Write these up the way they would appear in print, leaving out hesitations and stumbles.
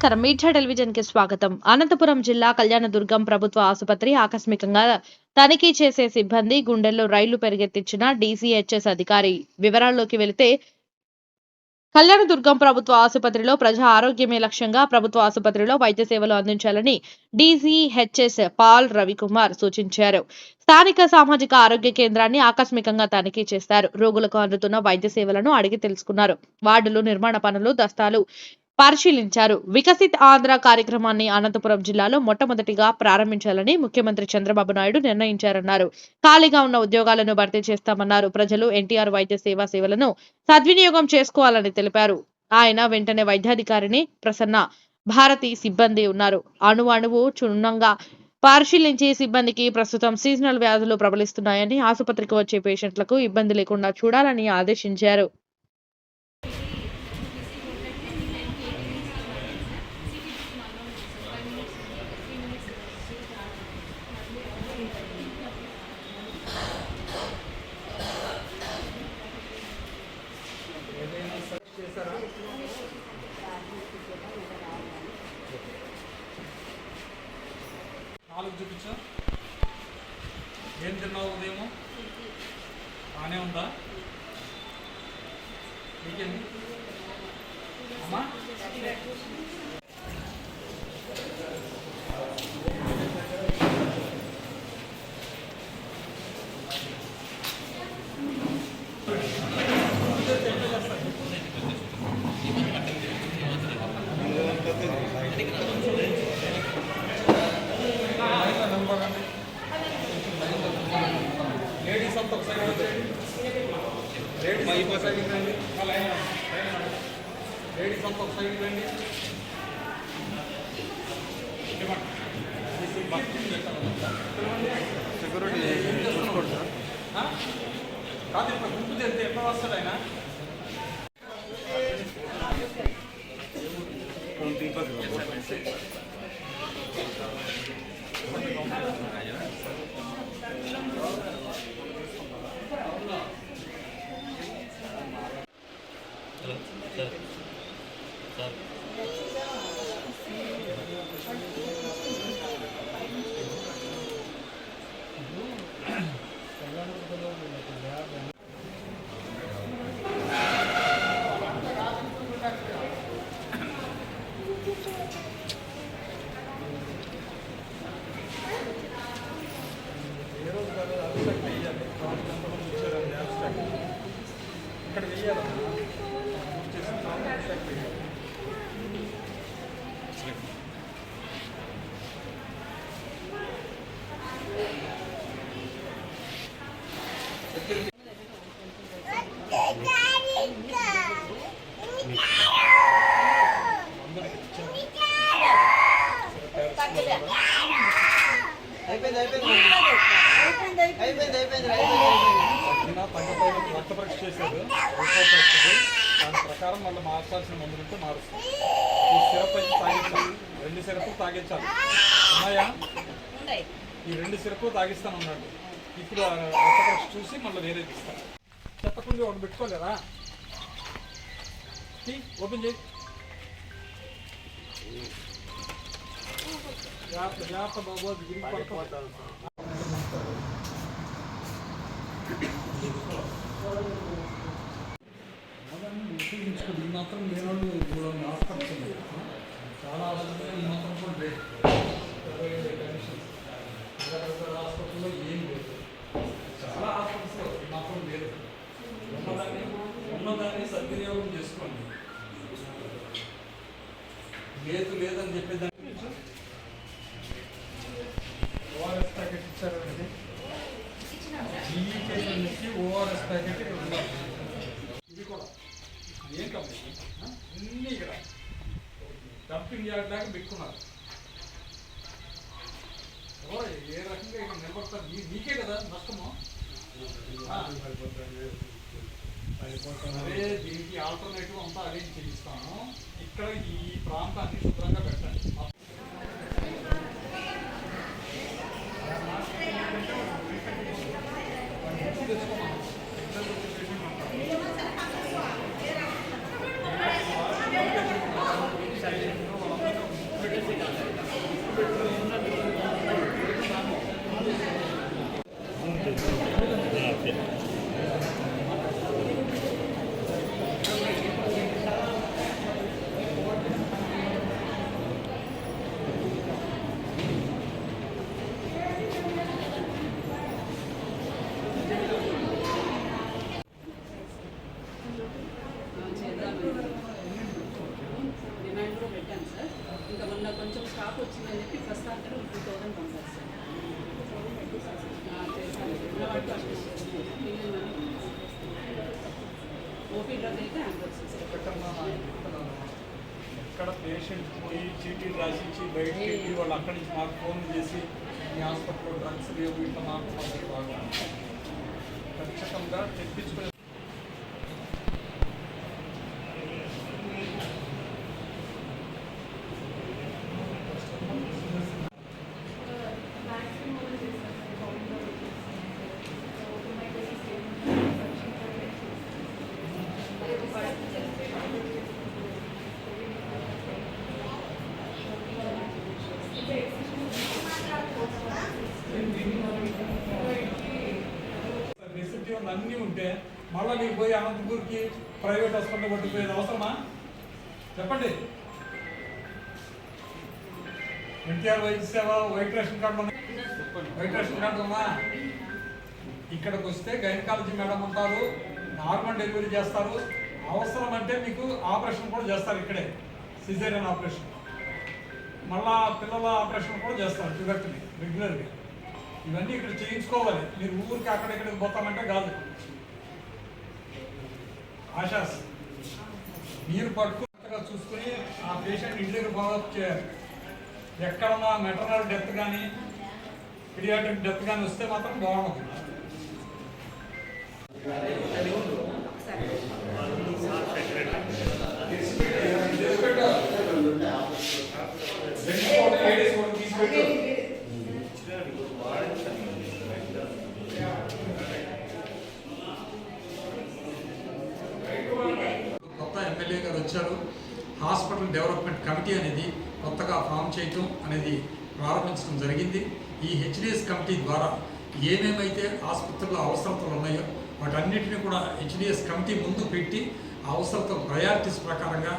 నమస్కారం. Media television కి స్వాగతం. అనంతపురం జిల్లా కళ్యాణదుర్గం ప్రభుత్వ ఆసుపత్రి ఆకస్మికంగా తనిఖీ చేసే సిబ్బంది గుండెల్లో రైళ్లు పరిగెత్తించిన డీసీహెచ్ఎస్ అధికారి వివరాల్లోకి వెళితే కళ్యాణదుర్గం ప్రభుత్వ ఆసుపత్రిలో ప్రజా ఆరోగ్యమే లక్ష్యంగా ప్రభుత్వ ఆసుపత్రిలో వైద్య సేవలు అందించాలని డీసీహెచ్ఎస్ పాల్ రవికుమార్ సూచించారు. స్థానిక సామాజిక ఆరోగ్య కేంద్రాన్ని ఆకస్మికంగా తనిఖీ చేశారు. రోగులకు అందుతున్న వైద్య సేవలను అడిగి తెలుసుకున్నారు. వార్డులు, నిర్మాణ పనులు, దస్తాలు పరిశీలించారు. వికసిత్ ఆంధ్ర కార్యక్రమాన్ని అనంతపురం జిల్లాలో మొట్టమొదటిగా ప్రారంభించాలని ముఖ్యమంత్రి చంద్రబాబు నాయుడు నిర్ణయించారన్నారు. ఖాళీగా ఉన్న ఉద్యోగాలను భర్తీ చేస్తామన్నారు. ప్రజలు ఎన్టీఆర్ వైద్య సేవలను సద్వినియోగం చేసుకోవాలని తెలిపారు. ఆయన వెంటనే వైద్యాధికారిని ప్రసన్న భారతి సిబ్బంది ఉన్నారు. అణువు క్షుణ్ణంగా పరిశీలించి సిబ్బందికి ప్రస్తుతం సీజనల్ వ్యాధులు ప్రబలిస్తున్నాయని, ఆసుపత్రికి వచ్చే పేషెంట్లకు ఇబ్బంది లేకుండా చూడాలని ఆదేశించారు. నాలుగు చూపించా. ఏం తిన్నావు ఉదయము? బాగానే ఉందా? నీకేంది అమ్మా? లేడీస్ అంతా ఒకసారి లేడీస్ అంతా ఒకసారి రండి. సెక్యూరిటీ చూసుకోండి సార్. కాదు, ఇప్పుడు గుంపు తెస్తే ఎట్లా వస్తాడు ఆయన? ఇక్కడ వెయ్యాలి. రక్త పరీక్ష చేశారు, రిపోర్ట్ వస్తుంది. దాని ప్రకారం మళ్ళీ మార్చాల్సిన మందులు ఉంటే మారుస్తాం. ఈ సిరప్ అయితే తాగించాలి, 2 సిరప్లు తాగించాలి. ఉన్నాయా? ఈ 2 సిరప్లు తాగిస్తాను అన్నాడు. ఇప్పుడు రక్త పరీక్ష చూసి మళ్ళీ వేరేది ఇస్తాను. చెప్పకుండా ఒకటి పెట్టుకోలేరా? ఓపెన్ చేయి. జాగ్రత్త బాబు, అది గిరి పడుకోవాలి. ఈ మాత్రం లేని వాళ్ళు కూడా హాస్పిటల్స్ ఉన్నాయి. చాలా హాస్పిటల్ ఈ మాత్రం కూడా లేదు. హాస్పిటల్లో ఏం లేదు. చాలా హాస్పిటల్స్లో ఈ మాత్రం లేదు. ఉన్నదాన్ని సద్వినియోగం చేసుకోండి. లేదని చెప్పేదాన్ని ఓఆర్ఎస్ ప్యాకెట్ ఇచ్చారండి. జీఈకే నుంచి ఓఆర్ఎస్ ప్యాకెట్ ఇక్కడ ఉండాలి. ఇది కూడా ఏం కంపెనీ అన్నీ ఇక్కడ డంపింగ్ యార్డ్ లాగా పెట్టుకున్నారు. ఏ రకంగా ఇక్కడ నిలబడతారు? నీకే కదా నష్టము. అదే దీనికి ఆల్టర్నేటివ్ అంతా అరేంజ్ చేయిస్తాము. ఇక్కడ ఈ ప్రాంతాన్ని శుభ్రంగా పెట్టండి. తెచ్చుకోమా ఎక్కడ పేషెంట్ పోయి చీటీలు రాసిచ్చి బయట చీటీ వాళ్ళు అక్కడి నుంచి మాకు ఫోన్ చేసి మీ హాస్పిటల్లో డ్రగ్స్ లేవు ఇట్లా మాకు బాగా ఖచ్చితంగా తెప్పించుకునే రెసిప్ట్ అన్నీ ఉంటే మళ్ళీ మీరు పోయి అనంతపూర్కి ప్రైవేట్ హాస్పిటల్ పట్టుకుపోయేది అవసరమా చెప్పండి. ఎన్టీఆర్ వైద్య సేవ white ration card white ration card ఉన్నా ఇక్కడికి వస్తే గైనకాలజీ మేడం ఉంటారు, నార్మల్ డెలివరీ చేస్తారు, అవసరం అంటే మీకు ఆపరేషన్ కూడా చేస్తారు ఇక్కడే, సిజేరియన్ ఆపరేషన్, మళ్ళా పిల్లల ఆపరేషన్ కూడా చేస్తారు ట్యూబెక్టమీ రెగ్యులర్గా. ఇవన్నీ ఇక్కడ చేయించుకోవాలి. మీరు ఊరికి అక్కడెక్కడికి పోతామంటే కాదు. ఆశాస్ మీరు పట్టుకున్నట్టుగా చూసుకుని ఆ పేషెంట్ ఇంటి దగ్గర ఫాలోఅప్ చేయాలి. ఎక్కడన్నా మెటర్నల్ డెత్ కానీ పీడియాట్రిక్ డెత్ కానీ వస్తే మాత్రం బాగుంటుంది. కొత్త ఎమ్మెల్యే గారు వచ్చారు. హాస్పిటల్ డెవలప్మెంట్ కమిటీ అనేది కొత్తగా ఫామ్ చేయటం అనేది ప్రారంభించడం జరిగింది. ఈ హెచ్డిఎస్ కమిటీ ద్వారా ఏమేమైతే ఆసుపత్రుల్లో అవసరతలు ఉన్నాయో వాటన్నిటిని కూడా హెచ్డిఎస్ కమిటీ ముందు పెట్టి అవసరతల ప్రయారిటీస్ ప్రకారంగా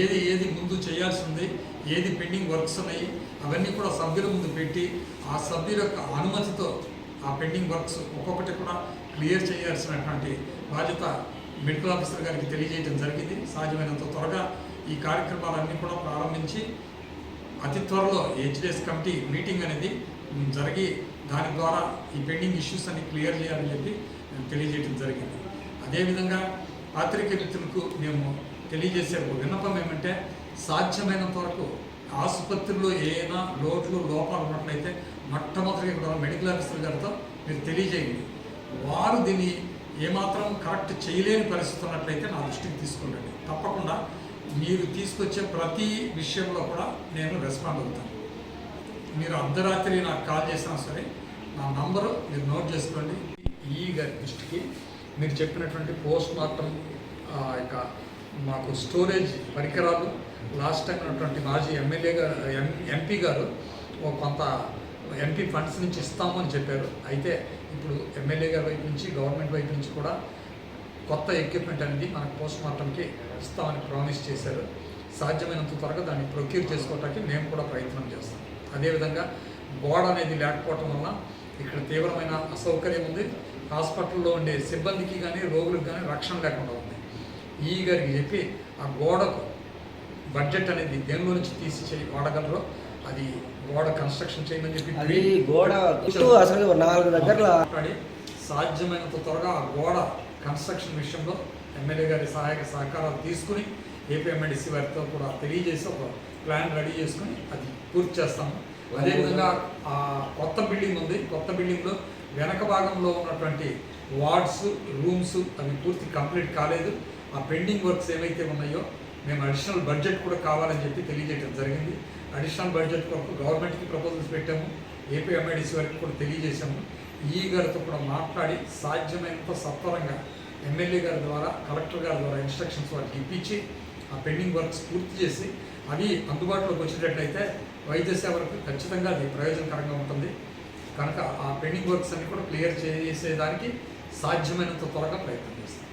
ఏది ముందు చేయాల్సి ఉంది, ఏది పెండింగ్ వర్క్స్ ఉన్నాయి అవన్నీ కూడా సభ్యుల ముందు పెట్టి ఆ సభ్యుల యొక్క అనుమతితో ఆ పెండింగ్ వర్క్స్ ఒక్కొక్కటి కూడా క్లియర్ చేయాల్సినటువంటి బాధ్యత మెడికల్ ఆఫీసర్ గారికి తెలియజేయడం జరిగింది. సాధ్యమైనంత త్వరగా ఈ కార్యక్రమాలన్నీ కూడా ప్రారంభించి అతి త్వరలో హెచ్డిఎస్ కమిటీ మీటింగ్ అనేది జరిగి దాని ద్వారా ఈ పెండింగ్ ఇష్యూస్ అన్ని క్లియర్ చేయాలని చెప్పి తెలియజేయడం జరిగింది. అదేవిధంగా పాత్రికేయ మిత్రులకు మేము తెలియజేసే ఒక విన్నపం ఏమంటే సాధ్యమైనంత వరకు ఆసుపత్రిలో ఏదైనా లోపాలు ఉన్నట్లయితే మొట్టమొదటిగా కూడా మెడికల్ ఆఫీసర్ గారితో మీరు తెలియజేయండి. వారు దీన్ని ఏమాత్రం కరెక్ట్ చేయలేని పరిస్థితి ఉన్నట్లయితే నా దృష్టికి తీసుకుంటండి. తప్పకుండా మీరు తీసుకొచ్చే ప్రతి విషయంలో కూడా నేను రెస్పాండ్ అవుతాను. మీరు అర్ధరాత్రి నాకు కాల్ చేసినా సరే నా నంబరు మీరు నోట్ చేసుకోండి. ఈ గారి దృష్టికి మీరు చెప్పినటువంటి పోస్ట్ మార్టం యొక్క మాకు స్టోరేజ్ పరికరాలు లాస్ట్ టైం ఉన్నటువంటి మాజీ ఎంపీ గారు కొంత ఎంపీ ఫండ్స్ నుంచి ఇస్తాము అని చెప్పారు. అయితే ఇప్పుడు ఎమ్మెల్యే గారి వైపు నుంచి గవర్నమెంట్ వైపు నుంచి కూడా కొత్త ఎక్విప్మెంట్ అనేది మనకు పోస్ట్ మార్టంకి ఇస్తామని ప్రామిస్ చేశారు. సాధ్యమైనంత త్వరగా దాన్ని ప్రొక్యూర్ చేసుకోవడానికి మేము కూడా ప్రయత్నం చేస్తాం. అదేవిధంగా గోడ అనేది లేకపోవటం వల్ల ఇక్కడ తీవ్రమైన అసౌకర్యం ఉంది. హాస్పిటల్లో ఉండే సిబ్బందికి కానీ రోగులకు కానీ రక్షణ లేకుండా ఉంది. ఈ గారికి చెప్పి ఆ గోడకు బడ్జెట్ అనేది దేనిలో నుంచి తీసి వాడగలరో అది గోడ కన్స్ట్రక్షన్ చేయమని చెప్పి గోడ అసలు 4 దగ్గర సాధ్యమైనంత త్వరగా ఆ గోడ కన్స్ట్రక్షన్ విషయంలో ఎమ్మెల్యే గారి సహకారాలు తీసుకుని ఏపీఎంఎడిసి వారితో కూడా తెలియజేసి ఒక ప్లాన్ రెడీ చేసుకుని అది పూర్తి చేస్తాము. అదేవిధంగా ఆ కొత్త బిల్డింగ్ ఉంది. కొత్త బిల్డింగ్లో వెనక భాగంలో ఉన్నటువంటి వార్డ్స్ రూమ్స్ అవి పూర్తి కంప్లీట్ కాలేదు. ఆ పెండింగ్ వర్క్స్ ఏవైతే ఉన్నాయో మేము అడిషనల్ బడ్జెట్ కూడా కావాలని చెప్పి తెలియజేయడం జరిగింది. అడిషనల్ బడ్జెట్ కొరకు గవర్నమెంట్కి ప్రపోజల్స్ పెట్టాము. ఏపీఎంఐడిసి వారికి కూడా తెలియజేశాము. ఈ గారితో కూడా మాట్లాడి సాధ్యమైనంత సత్వరంగా ఎమ్మెల్యే గారి ద్వారా కలెక్టర్ గారి ద్వారా ఇన్స్ట్రక్షన్స్ వారికి ఇప్పించి ఆ పెండింగ్ వర్క్స్ పూర్తి చేసి అవి అందుబాటులోకి వచ్చేటట్లయితే వైద్య సేవలకు ఖచ్చితంగా అది ప్రయోజనకరంగా ఉంటుంది. కనుక ఆ పెండింగ్ వర్క్స్ అన్ని కూడా క్లియర్ చేసేదానికి సాధ్యమైనంత త్వరగా ప్రయత్నం చేస్తాం.